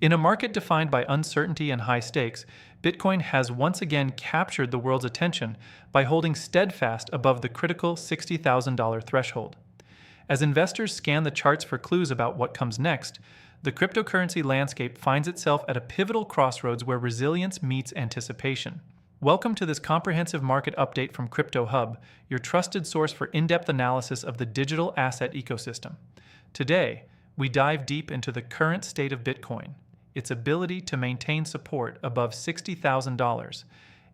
In a market defined by uncertainty and high stakes, Bitcoin has once again captured the world's attention by holding steadfast above the critical $60,000 threshold. As investors scan the charts for clues about what comes next, the cryptocurrency landscape finds itself at a pivotal crossroads where resilience meets anticipation. Welcome to this comprehensive market update from Crypto Hub, your trusted source for in-depth analysis of the digital asset ecosystem. Today, we dive deep into the current state of Bitcoin, its ability to maintain support above $60,000,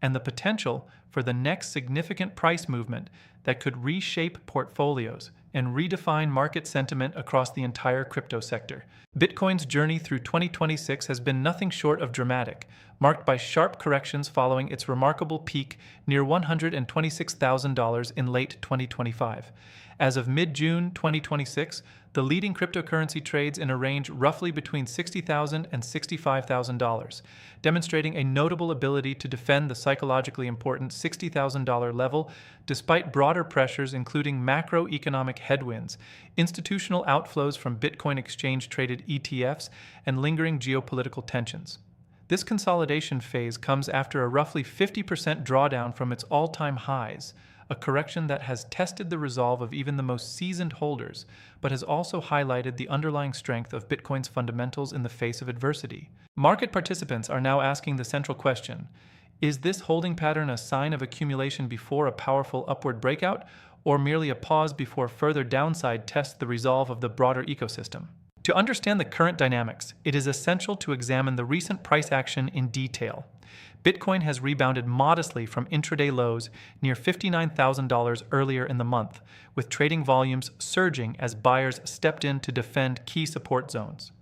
and the potential for the next significant price movement that could reshape portfolios and redefine market sentiment across the entire crypto sector. Bitcoin's journey through 2026 has been nothing short of dramatic, marked by sharp corrections following its remarkable peak near $126,000 in late 2025. As of mid-June 2026, the leading cryptocurrency trades in a range roughly between $60,000 and $65,000, demonstrating a notable ability to defend the psychologically important $60,000 level despite broader pressures including macroeconomic headwinds, institutional outflows from Bitcoin exchange-traded ETFs, and lingering geopolitical tensions. This consolidation phase comes after a roughly 50% drawdown from its all-time highs, a correction that has tested the resolve of even the most seasoned holders, but has also highlighted the underlying strength of Bitcoin's fundamentals in the face of adversity. Market participants are now asking the central question: is this holding pattern a sign of accumulation before a powerful upward breakout, or merely a pause before further downside tests the resolve of the broader ecosystem? To understand the current dynamics, it is essential to examine the recent price action in detail. Bitcoin has rebounded modestly from intraday lows near $59,000 earlier in the month, with trading volumes surging as buyers stepped in to defend key support zones.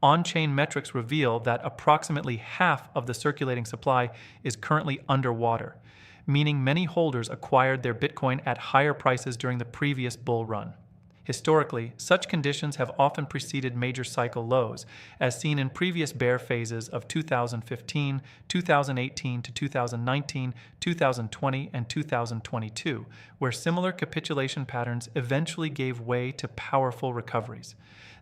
On-chain metrics reveal that approximately half of the circulating supply is currently underwater, meaning many holders acquired their Bitcoin at higher prices during the previous bull run. Historically, such conditions have often preceded major cycle lows, as seen in previous bear phases of 2015, 2018 to 2019, 2020, and 2022, where similar capitulation patterns eventually gave way to powerful recoveries.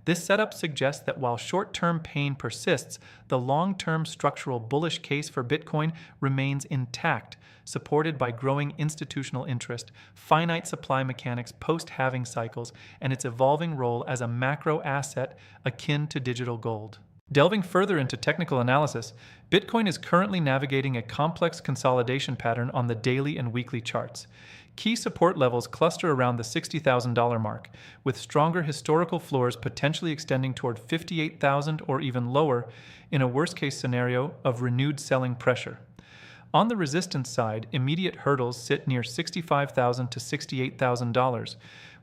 This setup suggests that while short-term pain persists, the long-term structural bullish case for Bitcoin remains intact, supported by growing institutional interest, finite supply mechanics post-halving cycles, and its evolving role as a macro asset akin to digital gold. Delving further into technical analysis, Bitcoin is currently navigating a complex consolidation pattern on the daily and weekly charts. Key support levels cluster around the $60,000 mark, with stronger historical floors potentially extending toward $58,000 or even lower in a worst-case scenario of renewed selling pressure. On the resistance side, immediate hurdles sit near $65,000 to $68,000,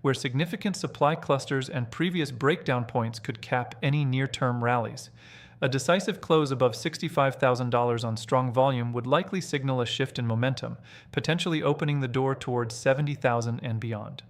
where significant supply clusters and previous breakdown points could cap any near-term rallies. A decisive close above $65,000 on strong volume would likely signal a shift in momentum, potentially opening the door towards $70,000 and beyond.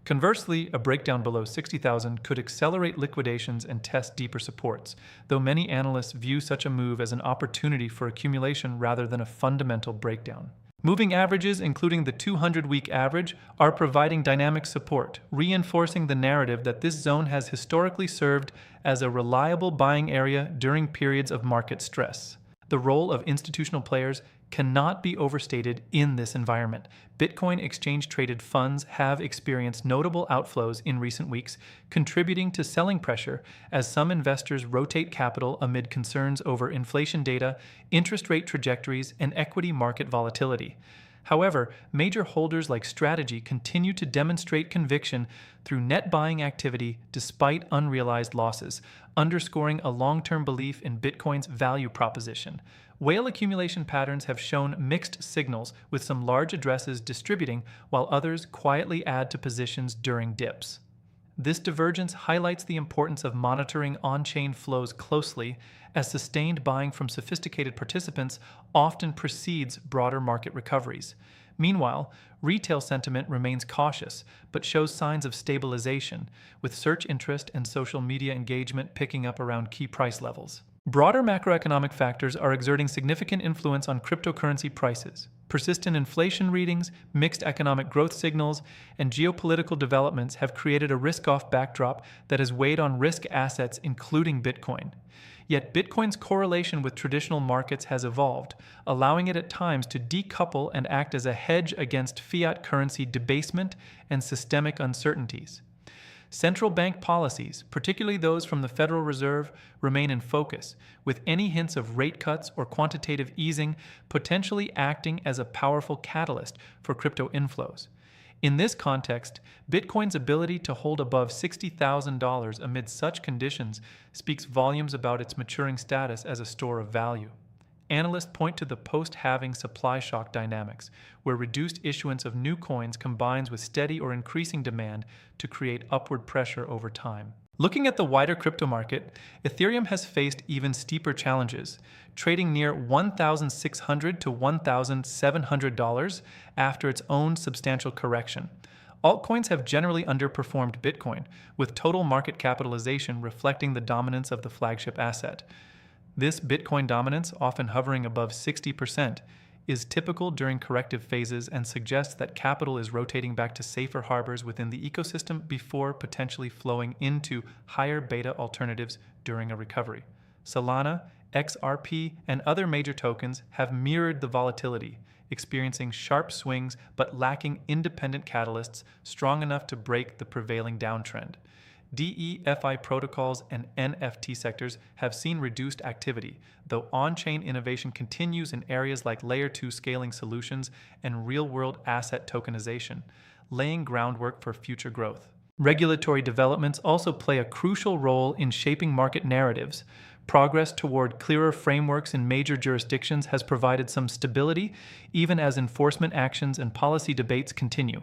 Conversely, a breakdown below $60,000 could accelerate liquidations and test deeper supports, though many analysts view such a move as an opportunity for accumulation rather than a fundamental breakdown. Moving averages, including the 200-week average, are providing dynamic support, reinforcing the narrative that this zone has historically served as a reliable buying area during periods of market stress. The role of institutional players cannot be overstated in this environment. Bitcoin exchange-traded funds have experienced notable outflows in recent weeks, contributing to selling pressure as some investors rotate capital amid concerns over inflation data, interest rate trajectories, and equity market volatility. However, major holders like Strategy continue to demonstrate conviction through net buying activity despite unrealized losses, underscoring a long-term belief in Bitcoin's value proposition. Whale accumulation patterns have shown mixed signals, with some large addresses distributing while others quietly add to positions during dips. This divergence highlights the importance of monitoring on-chain flows closely, as sustained buying from sophisticated participants often precedes broader market recoveries. Meanwhile, retail sentiment remains cautious, but shows signs of stabilization, with search interest and social media engagement picking up around key price levels. Broader macroeconomic factors are exerting significant influence on cryptocurrency prices. Persistent inflation readings, mixed economic growth signals, and geopolitical developments have created a risk-off backdrop that has weighed on risk assets, including Bitcoin. Yet Bitcoin's correlation with traditional markets has evolved, allowing it at times to decouple and act as a hedge against fiat currency debasement and systemic uncertainties. Central bank policies, particularly those from the Federal Reserve, remain in focus, with any hints of rate cuts or quantitative easing potentially acting as a powerful catalyst for crypto inflows. In this context, Bitcoin's ability to hold above $60,000 amid such conditions speaks volumes about its maturing status as a store of value. Analysts point to the post-halving supply shock dynamics, where reduced issuance of new coins combines with steady or increasing demand to create upward pressure over time. Looking at the wider crypto market, Ethereum has faced even steeper challenges, trading near $1,600 to $1,700 after its own substantial correction. Altcoins have generally underperformed Bitcoin, with total market capitalization reflecting the dominance of the flagship asset. This Bitcoin dominance, often hovering above 60%, is typical during corrective phases and suggests that capital is rotating back to safer harbors within the ecosystem before potentially flowing into higher beta alternatives during a recovery. Solana, XRP, and other major tokens have mirrored the volatility, experiencing sharp swings but lacking independent catalysts strong enough to break the prevailing downtrend. DeFi protocols and NFT sectors have seen reduced activity, though on-chain innovation continues in areas like Layer 2 scaling solutions and real-world asset tokenization, laying groundwork for future growth. Regulatory developments also play a crucial role in shaping market narratives. Progress toward clearer frameworks in major jurisdictions has provided some stability, even as enforcement actions and policy debates continue.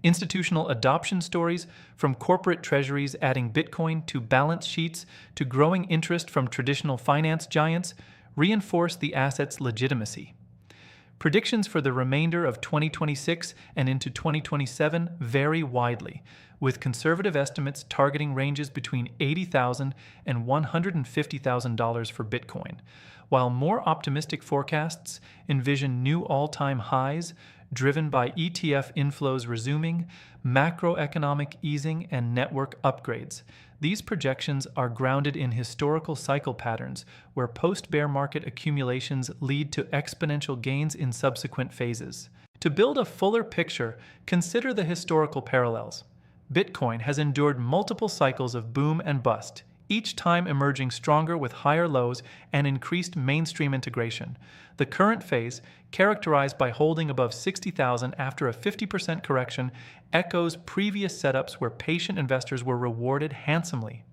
Institutional adoption stories, from corporate treasuries adding Bitcoin to balance sheets to growing interest from traditional finance giants, reinforce the asset's legitimacy. Predictions for the remainder of 2026 and into 2027 vary widely, with conservative estimates targeting ranges between $80,000 and $150,000 for Bitcoin, while more optimistic forecasts envision new all-time highs driven by ETF inflows resuming, macroeconomic easing, and network upgrades. These projections are grounded in historical cycle patterns, where post-bear market accumulations lead to exponential gains in subsequent phases. To build a fuller picture, consider the historical parallels. Bitcoin has endured multiple cycles of boom and bust, each time emerging stronger with higher lows and increased mainstream integration. The current phase, characterized by holding above 60,000 after a 50% correction, echoes previous setups where patient investors were rewarded handsomely.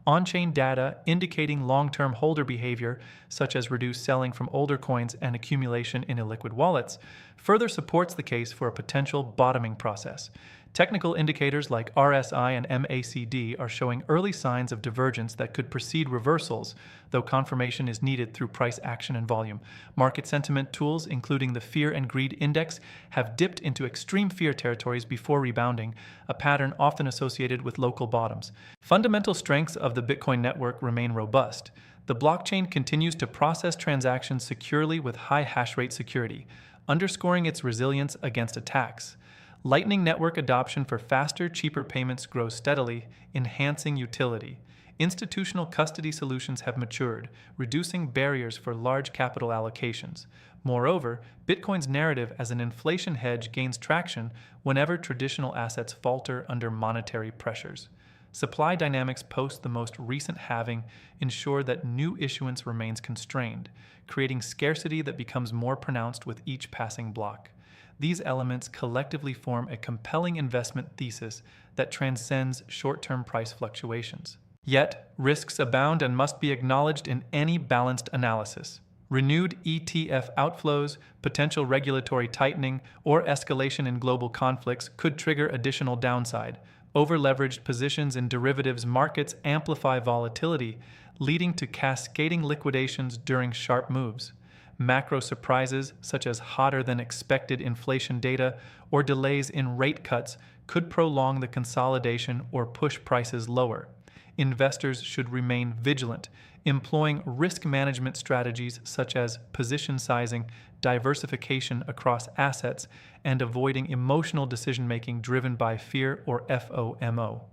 On-chain data indicating long-term holder behavior, such as reduced selling from older coins and accumulation in illiquid wallets, further supports the case for a potential bottoming process. Technical indicators like RSI and MACD are showing early signs of divergence that could precede reversals, though confirmation is needed through price action and volume. Market sentiment tools, including the Fear and Greed Index, have dipped into extreme fear territories before rebounding, a pattern often associated with local bottoms. Fundamental strengths of the Bitcoin network remain robust. The blockchain continues to process transactions securely with high hash rate security, underscoring its resilience against attacks. Lightning Network adoption for faster, cheaper payments grows steadily, enhancing utility. Institutional custody solutions have matured, reducing barriers for large capital allocations. Moreover, Bitcoin's narrative as an inflation hedge gains traction whenever traditional assets falter under monetary pressures. Supply dynamics post the most recent halving ensure that new issuance remains constrained, creating scarcity that becomes more pronounced with each passing block. These elements collectively form a compelling investment thesis that transcends short-term price fluctuations. Yet, risks abound and must be acknowledged in any balanced analysis. Renewed ETF outflows, potential regulatory tightening, or escalation in global conflicts could trigger additional downside. Over-leveraged positions in derivatives markets amplify volatility, leading to cascading liquidations during sharp moves. Macro surprises, such as hotter-than-expected inflation data or delays in rate cuts, could prolong the consolidation or push prices lower. Investors should remain vigilant, employing risk management strategies such as position sizing, diversification across assets, and avoiding emotional decision-making driven by fear or FOMO.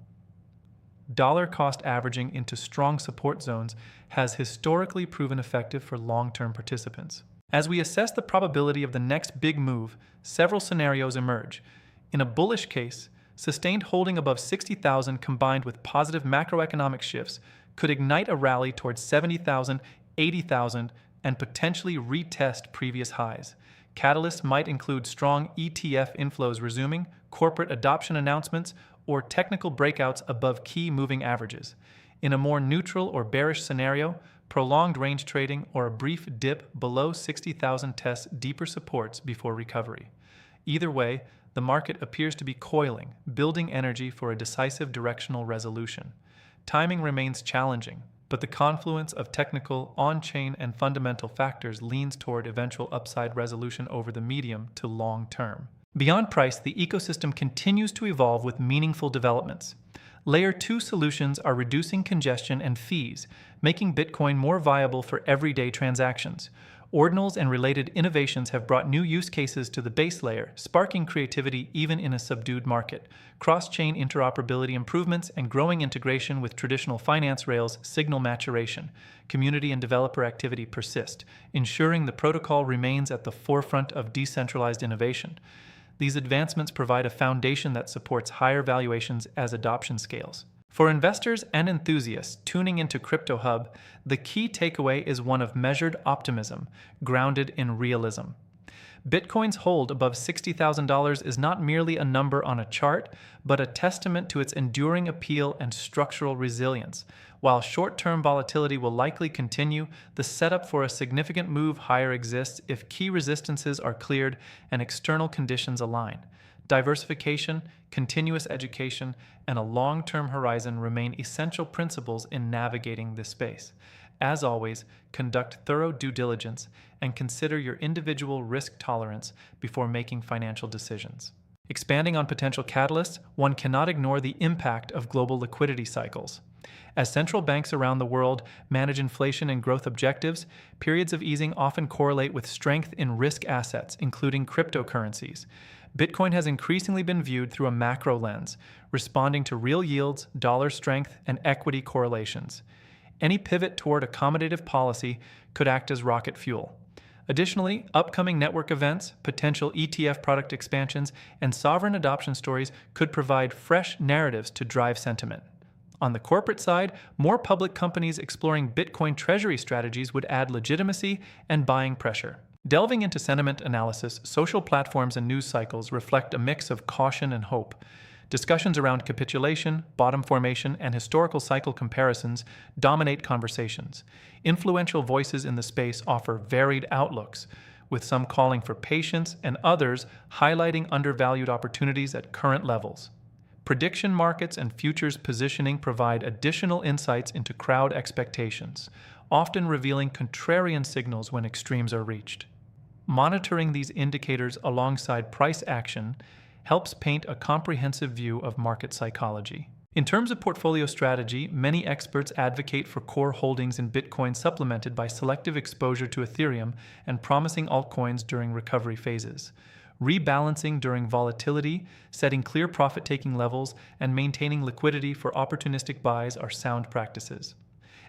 dollar cost averaging into strong support zones has historically proven effective for long-term participants. As we assess the probability of the next big move, several scenarios emerge. In a bullish case, sustained holding above 60,000 combined with positive macroeconomic shifts could ignite a rally towards 70,000, 80,000, and potentially retest previous highs. Catalysts might include strong ETF inflows resuming, corporate adoption announcements, or technical breakouts above key moving averages. In a more neutral or bearish scenario, prolonged range trading or a brief dip below 60,000 tests deeper supports before recovery. Either way, the market appears to be coiling, building energy for a decisive directional resolution. Timing remains challenging, but the confluence of technical, on-chain, and fundamental factors leans toward eventual upside resolution over the medium to long term. Beyond price, the ecosystem continues to evolve with meaningful developments. Layer 2 solutions are reducing congestion and fees, making Bitcoin more viable for everyday transactions. Ordinals and related innovations have brought new use cases to the base layer, sparking creativity even in a subdued market. Cross-chain interoperability improvements and growing integration with traditional finance rails signal maturation. Community and developer activity persist, ensuring the protocol remains at the forefront of decentralized innovation. These advancements provide a foundation that supports higher valuations as adoption scales. For investors and enthusiasts tuning into Crypto Hub, the key takeaway is one of measured optimism, grounded in realism. Bitcoin's hold above $60,000 is not merely a number on a chart, but a testament to its enduring appeal and structural resilience. While short-term volatility will likely continue, the setup for a significant move higher exists if key resistances are cleared and external conditions align. Diversification, continuous education, and a long-term horizon remain essential principles in navigating this space. As always, conduct thorough due diligence and consider your individual risk tolerance before making financial decisions. Expanding on potential catalysts, one cannot ignore the impact of global liquidity cycles. As central banks around the world manage inflation and growth objectives, periods of easing often correlate with strength in risk assets, including cryptocurrencies. Bitcoin has increasingly been viewed through a macro lens, responding to real yields, dollar strength, and equity correlations. Any pivot toward accommodative policy could act as rocket fuel. Additionally, upcoming network events, potential ETF product expansions, and sovereign adoption stories could provide fresh narratives to drive sentiment. On the corporate side, more public companies exploring Bitcoin treasury strategies would add legitimacy and buying pressure. Delving into sentiment analysis, social platforms and news cycles reflect a mix of caution and hope. Discussions around capitulation, bottom formation, and historical cycle comparisons dominate conversations. Influential voices in the space offer varied outlooks, with some calling for patience and others highlighting undervalued opportunities at current levels. Prediction markets and futures positioning provide additional insights into crowd expectations, often revealing contrarian signals when extremes are reached. Monitoring these indicators alongside price action helps paint a comprehensive view of market psychology. In terms of portfolio strategy, many experts advocate for core holdings in Bitcoin supplemented by selective exposure to Ethereum and promising altcoins during recovery phases. Rebalancing during volatility, setting clear profit-taking levels, and maintaining liquidity for opportunistic buys are sound practices.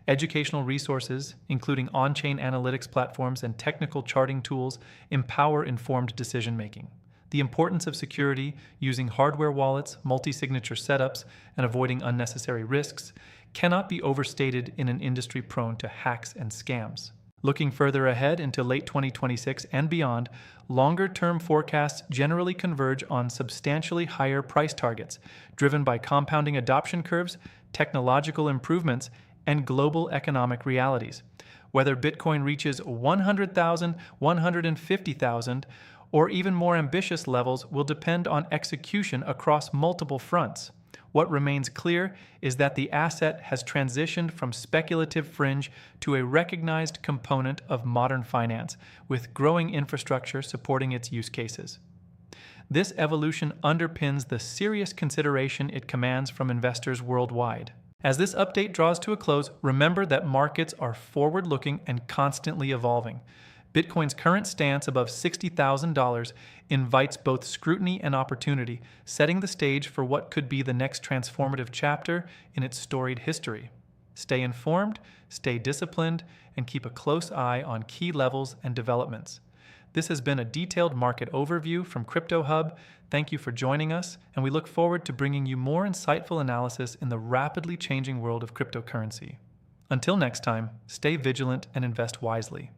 Educational resources, including on-chain analytics platforms and technical charting tools, empower informed decision-making. The importance of security, using hardware wallets, multi-signature setups, and avoiding unnecessary risks cannot be overstated in an industry prone to hacks and scams. Looking further ahead into late 2026 and beyond, longer-term forecasts generally converge on substantially higher price targets, driven by compounding adoption curves, technological improvements, and global economic realities. Whether Bitcoin reaches 100,000, 150,000, or even more ambitious levels will depend on execution across multiple fronts. What remains clear is that the asset has transitioned from speculative fringe to a recognized component of modern finance, with growing infrastructure supporting its use cases. This evolution underpins the serious consideration it commands from investors worldwide. As this update draws to a close, remember that markets are forward-looking and constantly evolving. Bitcoin's current stance above $60,000 invites both scrutiny and opportunity, setting the stage for what could be the next transformative chapter in its storied history. Stay informed, stay disciplined, and keep a close eye on key levels and developments. This has been a detailed market overview from Crypto Hub. Thank you for joining us, and we look forward to bringing you more insightful analysis in the rapidly changing world of cryptocurrency. Until next time, stay vigilant and invest wisely.